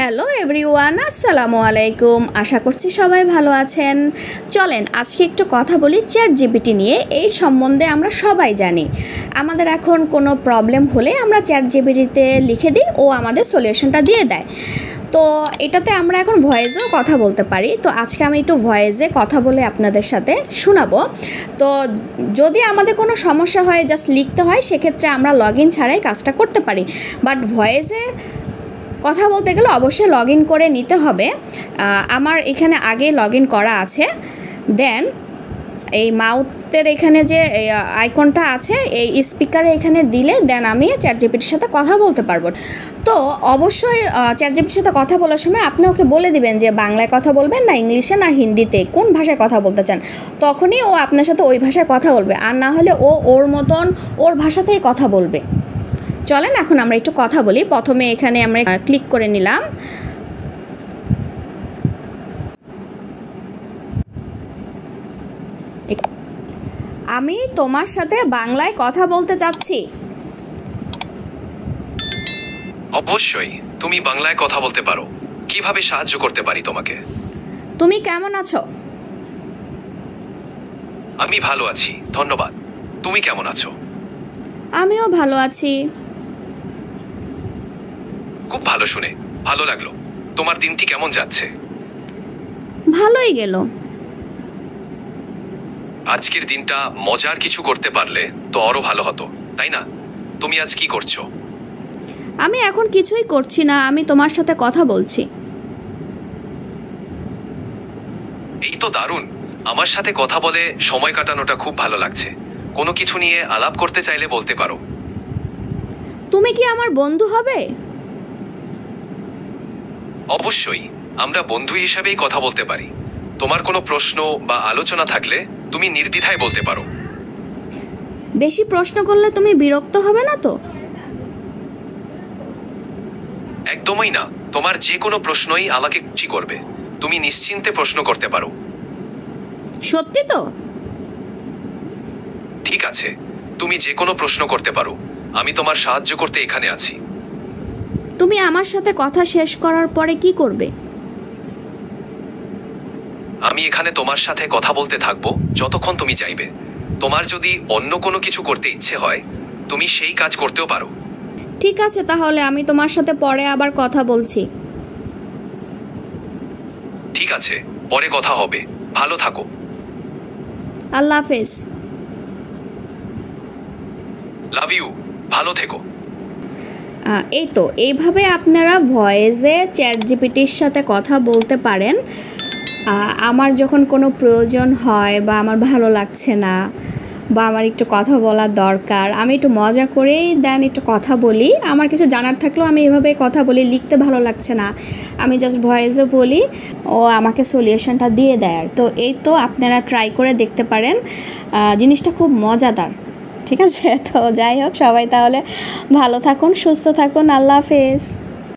Hello everyone, আসসালামু আলাইকুম। আশা করছি সবাই ভালো আছেন। চলেন আজকে একটু কথা বলি চ্যাট জিপিটি নিয়ে। এই সম্বন্ধে আমরা সবাই জানি। আমাদের এখন কোনো প্রবলেম হলে আমরা চ্যাট জিপিটিতে লিখে দিই, ও আমাদের সলিউশনটা দিয়ে দেয়। তো এটাতে আমরা এখন ভয়েসেও কথা বলতে পারি। তো আজকে আমি একটু ভয়েসে কথা বলে আপনাদের সাথে শোনাবো। তো যদি আমাদের কোনো সমস্যা হয়, জাস্ট লিখতে হয়, সেক্ষেত্রে আমরা লগ ইন ছাড়াই কাজটা করতে পারি। বাট ভয়েসে কথা বলতে গেলে অবশ্যই লগ ইন করে নিতে হবে। আমার এখানে আগে লগ ইন করা আছে। দেন এই মাউথের এখানে যে আইকনটা আছে, এই স্পিকারে এখানে দিলে দেন আমি চ্যাট জিপিটির সাথে কথা বলতে পারবো। তো অবশ্যই চ্যাট জিপিটির সাথে কথা বলার সময় আপনি ওকে বলে দিবেন যে বাংলায় কথা বলবেন না ইংলিশে না হিন্দিতে, কোন ভাষায় কথা বলতে চান। তখনই ও আপনার সাথে ওই ভাষায় কথা বলবে, আর না হলে ও ওর মতন ওর ভাষাতেই কথা বলবে। চলেন এখন আমরা একটু কথা বলি। প্রথমে এখানে আমরা ক্লিক করে নিলাম। আমি তোমার সাথে বাংলায় কথা বলতে চাচ্ছি। অবশ্যই তুমি বাংলায় কথা বলতে পারো। কিভাবে সাহায্য করতে পারি তোমাকে? তুমি কেমন আছো? আমি ভালো আছি, ধন্যবাদ। তুমি কেমন আছো? আমিও ভালো আছি। খুব ভালো, শুনে ভালো লাগলো। তোমার দিনটি কেমন যাচ্ছে? ভালোই গেল। আজকের দিনটা মজার কিছু করতে পারলে তো আরো ভালো হতো, তাই না? তুমি আজ কি করছো? আমি এখন কিছুই করছি না, আমি তোমার সাথে কথা বলছি। এই তো দারুণ। আমার সাথে কথা বলে সময় কাটানোটা খুব ভালো লাগছে। কোনো কিছু নিয়ে আলাপ করতে চাইলে বলতে পারো। তুমি কি আমার বন্ধু হবে? অবশ্যই, আমরা বন্ধু হিসেবেই কথা বলতে পারি। তোমার কোনো প্রশ্ন বা আলোচনা থাকলে তুমি নির্দ্বিধায় বলতে পারো। বেশি প্রশ্ন করলে তুমি বিরক্ত হবে না তো? একদমই না, তোমার যে কোনো প্রশ্নই আমাকে খুশি করবে। তুমি নিশ্চিন্তে প্রশ্ন করতে পারো। সত্যি তো? ঠিক আছে, তুমি যে কোনো প্রশ্ন করতে পারো। আমি তোমার সাহায্য করতে এখানে আছি। তুমি আমার সাথে কথা শেষ করার পরে কি করবে? আমি এখানে তোমার সাথে কথা বলতে থাকবো যতক্ষণ তুমি চাইবে। তোমার যদি অন্য কোনো কিছু করতে ইচ্ছে হয়, তুমি সেই কাজ করতেও পারো। ঠিক আছে, তাহলে আমি তোমার সাথে পরে আবার কথা বলছি। ঠিক আছে, পরে কথা হবে। ভালো থাকো। আল্লাহ হাফেজ। Love you. ভালো থেকো। এই তো, এইভাবে আপনারা ভয়েসে চ্যাট জিপিটির সাথে কথা বলতে পারেন। আমার যখন কোনো প্রয়োজন হয় বা আমার ভালো লাগছে না বা আমার একটু কথা বলার দরকার, আমি একটু মজা করেই দেন একটু কথা বলি। আমার কিছু জানার থাকলেও আমি এভাবে কথা বলি। লিখতে ভালো লাগছে না, আমি জাস্ট ভয়েসে বলি, ও আমাকে সলিউশনটা দিয়ে দেয়। তো এই তো, আপনারা ট্রাই করে দেখতে পারেন। জিনিসটা খুব মজাদার। ঠিক আছে, তো যাই হোক, সবাই তাহলে ভালো থাকুন, সুস্থ থাকুন। আল্লাহ হাফেজ।